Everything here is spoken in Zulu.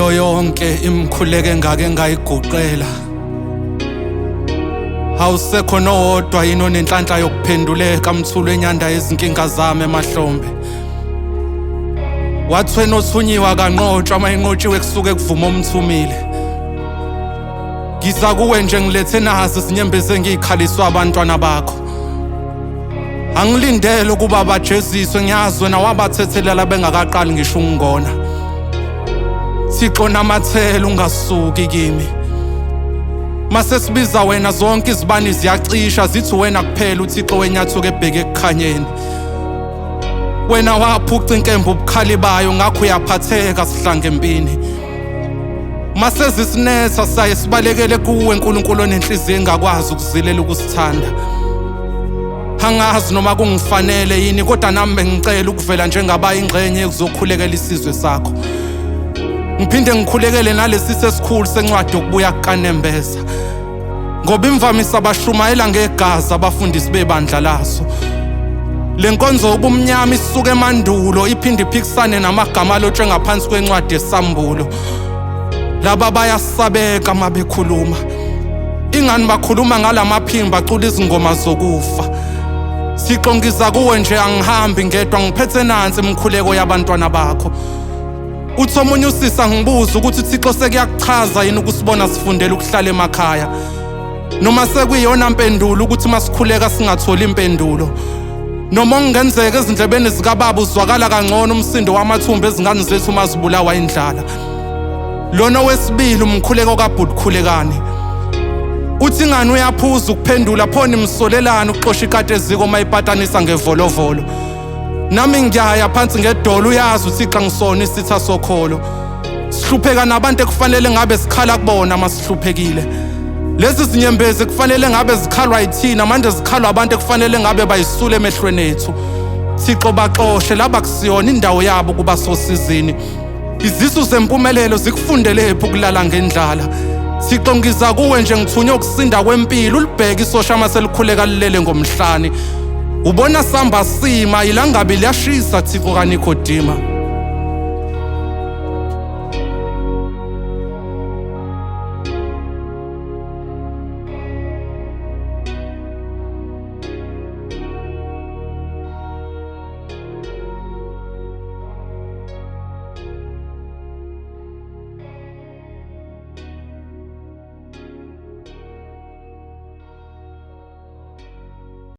Kuyo yonke imkhuleko engake ngayiguqela, awusekho nowodwa yini onenhlanhla yokuphenduleka mthulu enyanda yezinkinga zami emahlombe. Wathi wena othunyiwa kanqotshwa uma inqotshiwe kusuke kuvuma omthumile. Ngiza kuwe nje ngilethe nazi izinyembezi engiyikhaliswa abantwana bakho. Angilindele ukuba bajeziswe, ngiyazi wena wabathethelela bengakaqali ngisho ungona. Thixo namathela ungasuki kimi. Mase sibiza wena zonke izibani ziyacisha, zithi wena kuphela uThixo wenyathuko ebheke ekukhanyeni. Wena waphuca inkemba ubukhali bayo, ngakho uyaphatheka sihlanga empini. Mase zisinetha saye sibalekele kuwe uNkulunkulu onenhliziyo engakwazi ukuzilela ukusithanda. Angazi noma kungifanele yini, kodwa nami bengicela ukuvela njengabayingxenye ekuzokhulekela isizwe sakho. Ngiphinde ngikhulekele nalesi sesikhulu sencwadi yokubuya kukaNembeza, ngoba imvamisa abashumayela ngegazi abafundisi bebandla laso. Le nkonzo ubumnyama isuka emandulo iphinde iphikisane namagama alotshwe ngaphansi kwencwadi yesambulo. Laba bayasabeka uma bekhuluma. Ingani bakhuluma ngalamaphimbo acula izingoma zokufa. Thixo ngiza kuwe nje, angihambi ngedwa, ngiphethe nansi imkhuleko yabantwana bakho. Uthi omunye usisa ngibuza ukuthi Thixo sekuyakuchaza yini ukusibona sifundela ukuhlala emakhaya, noma sekuyiyona mpendulo ukuthi masikhuleka singatholi impendulo, noma ongenzeka ezindlebeni zikababa uzwakala kangcono umsindo wamathumba ezingane zethu mazibulawa indlala. Lona wesibili umkhuleko kaBhutkhulekani. Uthi ngani uyaphuza ukuphendula phona imsolelana ukuxosha ikati eziko mayipatanisa ngevolovolo. Nami ngiyaya phansi ngedolo, uyazi uThixo ngisona isitha sokholo. Sihlupheka nabantu ekufanele ngabe sikhala kubona masihluphekile. Lezi zinyembezi kufanele ngabe zikhalwa yithina, manje zikhalwa abantu ekufanele ngabe bayisule emehlweni ethu. Thixo baxoshe laba kusiyona indawo yabo kuba sosizini. Izisu zempumelelo zikufundelephi ukulala ngendlala. Thixo ngiza kuwe nje ngithunywe ukusinda kwempilo, ulibheke isosha maselikhuleka lilele ngomhlane. Ubona samba sima ilangabi liyashisa Thixo kaNikodima.